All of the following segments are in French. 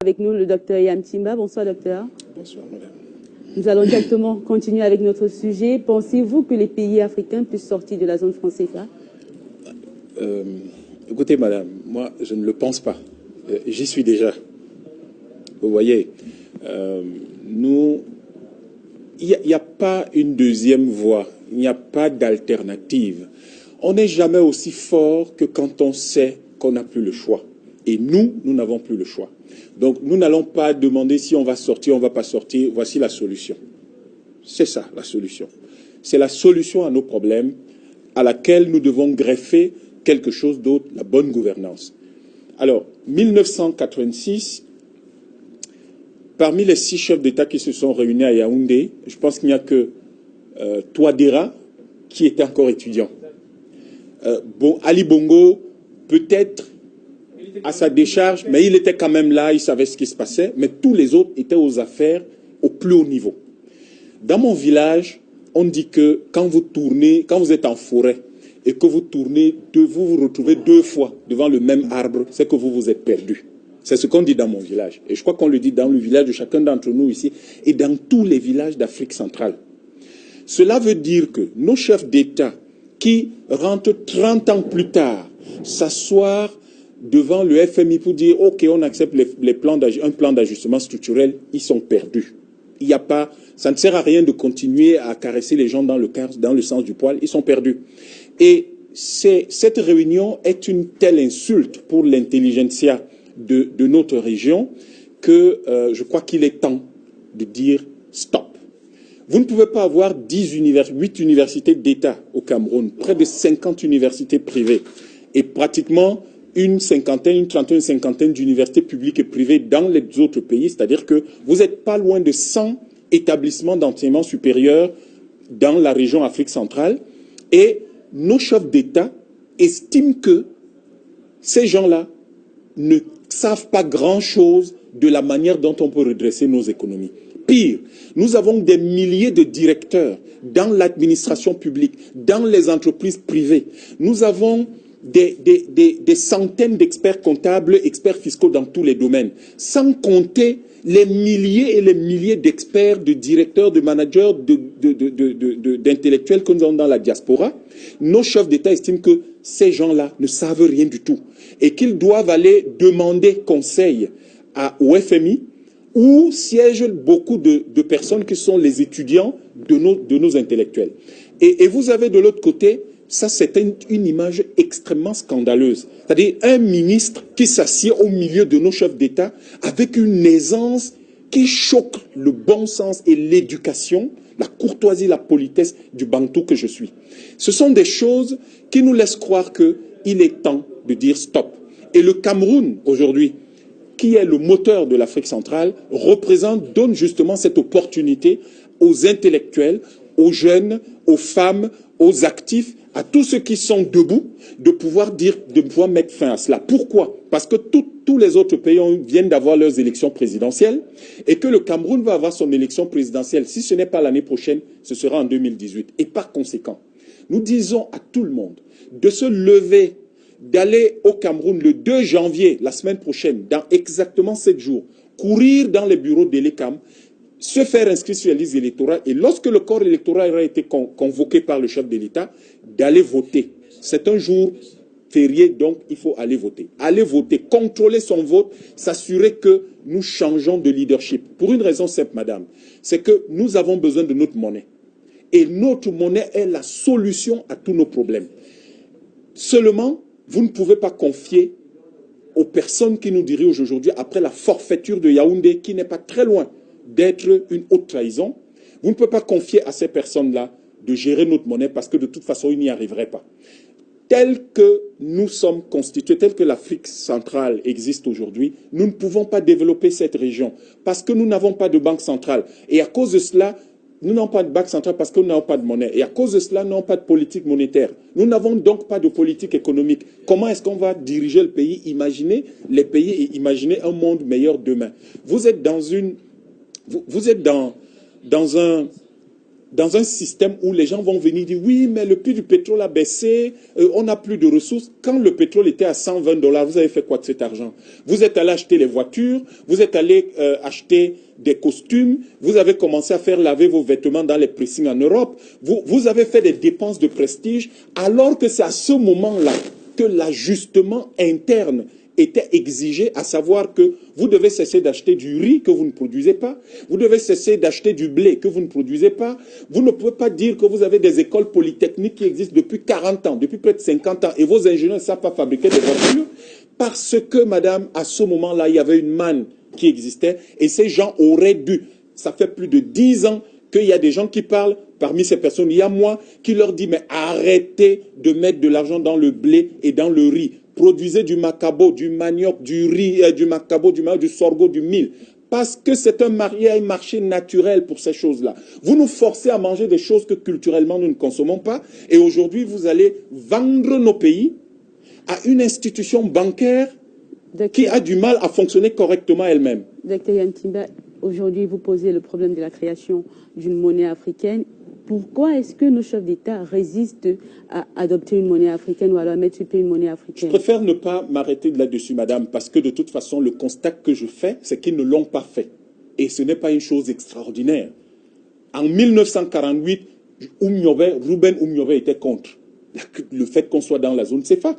Avec nous, le docteur Yam Timba. Bonsoir, docteur. Bonsoir, madame. Nous allons directement continuer avec notre sujet. Pensez-vous que les pays africains puissent sortir de la zone franc CFA? Écoutez, madame, moi, je ne le pense pas. J'y suis déjà. Vous voyez, il n'y a pas une deuxième voie, il n'y a pas d'alternative. On n'est jamais aussi fort que quand on sait qu'on n'a plus le choix. Et nous n'avons plus le choix. Donc, nous n'allons pas demander si on va sortir, on ne va pas sortir. Voici la solution. C'est ça, la solution. C'est la solution à nos problèmes à laquelle nous devons greffer quelque chose d'autre, la bonne gouvernance. Alors, 1986, parmi les 6 chefs d'État qui se sont réunis à Yaoundé, je pense qu'il n'y a que Touadéra qui était encore étudiant. Ali Bongo, peut-être à sa décharge, mais il était quand même là, il savait ce qui se passait, mais tous les autres étaient aux affaires au plus haut niveau. Dans mon village, on dit que quand vous tournez, quand vous êtes en forêt et que vous tournez, vous vous retrouvez 2 fois devant le même arbre, c'est que vous vous êtes perdu. C'est ce qu'on dit dans mon village. Et je crois qu'on le dit dans le village de chacun d'entre nous ici et dans tous les villages d'Afrique centrale. Cela veut dire que nos chefs d'État qui rentrent 30 ans plus tard, s'asseoir devant le FMI pour dire « Ok, on accepte un plan d'ajustement structurel », ils sont perdus. Il n'y a pas, ça ne sert à rien de continuer à caresser les gens dans le sens du poil, ils sont perdus. Et cette réunion est une telle insulte pour l'intelligentsia de notre région que je crois qu'il est temps de dire « stop ». Vous ne pouvez pas avoir 8 universités d'État au Cameroun, près de 50 universités privées et pratiquement une cinquantaine d'universités publiques et privées dans les autres pays. C'est-à-dire que vous n'êtes pas loin de 100 établissements d'enseignement supérieur dans la région Afrique centrale. Et nos chefs d'État estiment que ces gens-là ne savent pas grand-chose de la manière dont on peut redresser nos économies. Pire, nous avons des milliers de directeurs dans l'administration publique, dans les entreprises privées. Nous avons des centaines d'experts comptables, experts fiscaux dans tous les domaines, sans compter les milliers et les milliers d'experts, de directeurs, de managers, d'intellectuels que nous avons dans la diaspora. Nos chefs d'État estiment que ces gens-là ne savent rien du tout et qu'ils doivent aller demander conseil au FMI, où siègent beaucoup de personnes qui sont les étudiants de nos intellectuels. Et vous avez de l'autre côté, ça c'est une image extrêmement scandaleuse. C'est-à-dire un ministre qui s'assied au milieu de nos chefs d'État avec une aisance qui choque le bon sens et l'éducation, la courtoisie, la politesse du bantou que je suis. Ce sont des choses qui nous laissent croire qu'il est temps de dire stop. Et le Cameroun, aujourd'hui, qui est le moteur de l'Afrique centrale, donne justement cette opportunité aux intellectuels, aux jeunes, aux femmes, aux actifs, à tous ceux qui sont debout, de pouvoir mettre fin à cela. Pourquoi? Parce que tous les autres pays viennent d'avoir leurs élections présidentielles et que le Cameroun va avoir son élection présidentielle. Si ce n'est pas l'année prochaine, ce sera en 2018. Et par conséquent, nous disons à tout le monde de se lever, d'aller au Cameroun le 2 janvier, la semaine prochaine, dans exactement 7 jours, courir dans les bureaux de l'ECAM, se faire inscrire sur les listes électorales et lorsque le corps électoral aura été convoqué par le chef de l'État, d'aller voter. C'est un jour férié, donc il faut aller voter. Aller voter, contrôler son vote, s'assurer que nous changeons de leadership. Pour une raison simple, madame, c'est que nous avons besoin de notre monnaie. Et notre monnaie est la solution à tous nos problèmes. Seulement, vous ne pouvez pas confier aux personnes qui nous dirigent aujourd'hui, après la forfaiture de Yaoundé, qui n'est pas très loin d'être une haute trahison, vous ne pouvez pas confier à ces personnes-là de gérer notre monnaie parce que de toute façon, ils n'y arriveraient pas. Tel que nous sommes constitués, tel que l'Afrique centrale existe aujourd'hui, nous ne pouvons pas développer cette région parce que nous n'avons pas de banque centrale. Et à cause de cela, nous n'avons pas de banque centrale parce que nous n'avons pas de monnaie. Et à cause de cela, nous n'avons pas de politique monétaire. Nous n'avons donc pas de politique économique. Comment est-ce qu'on va diriger le pays, imaginer les pays et imaginer un monde meilleur demain? Vous êtes dans dans un système où les gens vont venir dire oui, mais le prix du pétrole a baissé, on n'a plus de ressources. Quand le pétrole était à 120 $, vous avez fait quoi de cet argent? Vous êtes allé acheter les voitures, vous êtes allé acheter des costumes, vous avez commencé à faire laver vos vêtements dans les pressings en Europe, vous avez fait des dépenses de prestige, alors que c'est à ce moment-là que l'ajustement interne était exigé, à savoir que vous devez cesser d'acheter du riz que vous ne produisez pas, vous devez cesser d'acheter du blé que vous ne produisez pas, vous ne pouvez pas dire que vous avez des écoles polytechniques qui existent depuis 40 ans, depuis près de 50 ans, et vos ingénieurs ne savent pas fabriquer des voitures, parce que, madame, à ce moment-là, il y avait une manne qui existait, et ces gens auraient dû, ça fait plus de 10 ans qu'il y a des gens qui parlent, parmi ces personnes, il y a moi qui leur dis, mais arrêtez de mettre de l'argent dans le blé et dans le riz. Produisez du macabo, du manioc, du riz, du macabo, du manioc, du sorgho, du mil. Parce que c'est un marché naturel pour ces choses-là. Vous nous forcez à manger des choses que culturellement nous ne consommons pas. Et aujourd'hui, vous allez vendre nos pays à une institution bancaire qui a du mal à fonctionner correctement elle-même. Dr Yan Timba, aujourd'hui, vous posez le problème de la création d'une monnaie africaine. Pourquoi est-ce que nos chefs d'État résistent à adopter une monnaie africaine ou à leur mettre sur pied une monnaie africaine? Je préfère ne pas m'arrêter là-dessus, madame, parce que de toute façon, le constat que je fais, c'est qu'ils ne l'ont pas fait. Et ce n'est pas une chose extraordinaire. En 1948, Ruben Umniobe était contre le fait qu'on soit dans la zone CFA.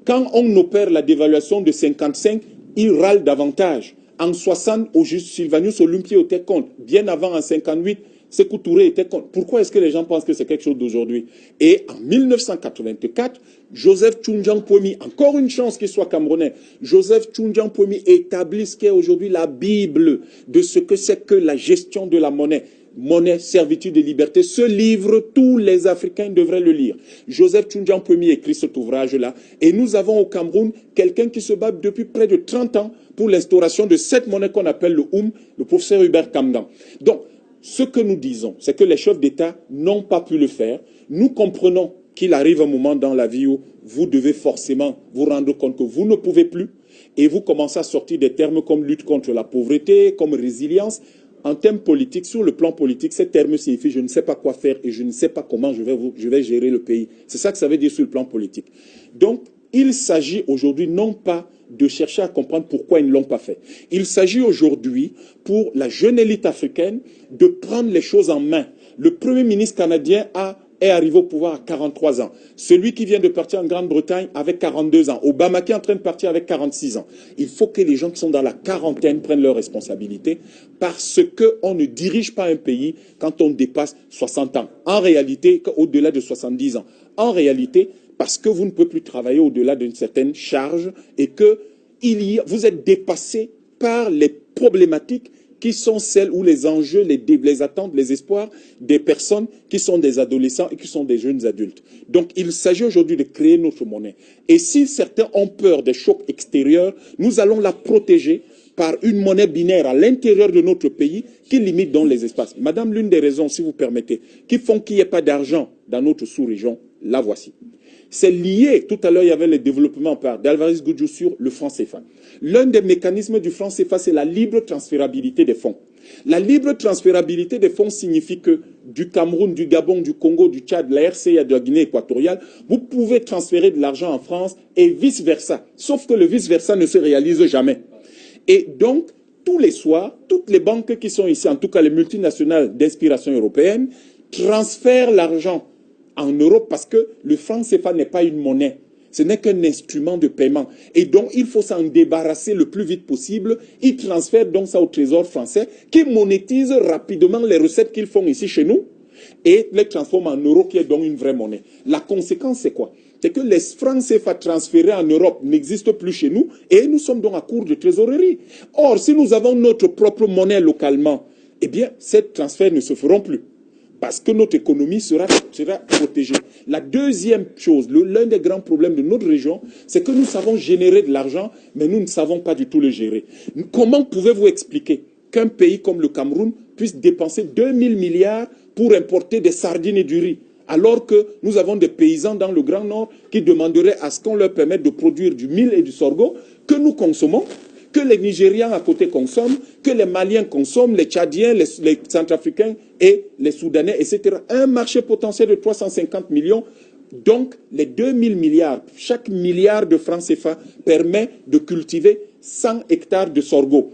Quand on opère la dévaluation de 55, il râle davantage. En 60, Sylvanus Olympie était contre. Bien avant, en 58, Sékou Touré était contre. Pourquoi est-ce que les gens pensent que c'est quelque chose d'aujourd'hui? Et en 1984, Joseph Tchoundjiang Poimi, encore une chance qu'il soit camerounais, Joseph Tchoundjiang Poimi établit ce qui est aujourd'hui la Bible de ce que c'est que la gestion de la monnaie. Monnaie, servitude et liberté. Ce livre, tous les Africains devraient le lire. Joseph Tchoundjiang Poimi écrit cet ouvrage-là. Et nous avons au Cameroun quelqu'un qui se bat depuis près de 30 ans pour l'instauration de cette monnaie qu'on appelle le le professeur Hubert Kamdan. Donc, ce que nous disons, c'est que les chefs d'État n'ont pas pu le faire. Nous comprenons qu'il arrive un moment dans la vie où vous devez forcément vous rendre compte que vous ne pouvez plus et vous commencez à sortir des termes comme lutte contre la pauvreté, comme résilience. En termes politiques, sur le plan politique, ces termes signifient je ne sais pas quoi faire et je ne sais pas comment je vais gérer le pays. C'est ça que ça veut dire sur le plan politique. Donc, il s'agit aujourd'hui non pas de chercher à comprendre pourquoi ils ne l'ont pas fait. Il s'agit aujourd'hui pour la jeune élite africaine de prendre les choses en main. Le Premier ministre canadien est arrivé au pouvoir à 43 ans. Celui qui vient de partir en Grande-Bretagne avec 42 ans. Obama qui est en train de partir avec 46 ans. Il faut que les gens qui sont dans la quarantaine prennent leurs responsabilités parce qu'on ne dirige pas un pays quand on dépasse 60 ans. En réalité, au-delà de 70 ans. En réalité, parce que vous ne pouvez plus travailler au-delà d'une certaine charge et que vous êtes dépassé par les problématiques qui sont celles où les enjeux, les attentes, les espoirs des personnes qui sont des adolescents et qui sont des jeunes adultes. Donc, il s'agit aujourd'hui de créer notre monnaie. Et si certains ont peur des chocs extérieurs, nous allons la protéger par une monnaie binaire à l'intérieur de notre pays qui limite donc les espaces. Madame, l'une des raisons, si vous permettez, qui font qu'il n'y ait pas d'argent dans notre sous-région, la voici. C'est lié, tout à l'heure il y avait le développement par d'Alvarez Goudiou sur le franc CFA. L'un des mécanismes du franc CFA, c'est la libre transférabilité des fonds. La libre transférabilité des fonds signifie que du Cameroun, du Gabon, du Congo, du Tchad, de la RCA, de la Guinée équatoriale, vous pouvez transférer de l'argent en France et vice-versa. Sauf que le vice-versa ne se réalise jamais. Et donc, tous les soirs, toutes les banques qui sont ici, en tout cas les multinationales d'inspiration européenne, transfèrent l'argent en Europe parce que le franc CFA n'est pas une monnaie. Ce n'est qu'un instrument de paiement. Et donc, il faut s'en débarrasser le plus vite possible. Ils transfèrent donc ça au Trésor français qui monétise rapidement les recettes qu'ils font ici chez nous et les transforme en euros qui est donc une vraie monnaie. La conséquence, c'est quoi? C'est que les francs CFA transférés en Europe n'existent plus chez nous et nous sommes donc à court de trésorerie. Or, si nous avons notre propre monnaie localement, eh bien, ces transferts ne se feront plus. Parce que notre économie sera protégée. La deuxième chose, l'un des grands problèmes de notre région, c'est que nous savons générer de l'argent, mais nous ne savons pas du tout le gérer. Comment pouvez-vous expliquer qu'un pays comme le Cameroun puisse dépenser 2000 milliards pour importer des sardines et du riz, alors que nous avons des paysans dans le Grand Nord qui demanderaient à ce qu'on leur permette de produire du mil et du sorgho que nous consommons, que les Nigérians à côté consomment, que les Maliens consomment, les Tchadiens, les Centrafricains et les Soudanais, etc. Un marché potentiel de 350 millions. Donc, les 2000 milliards, chaque milliard de francs CFA permet de cultiver 100 hectares de sorgho.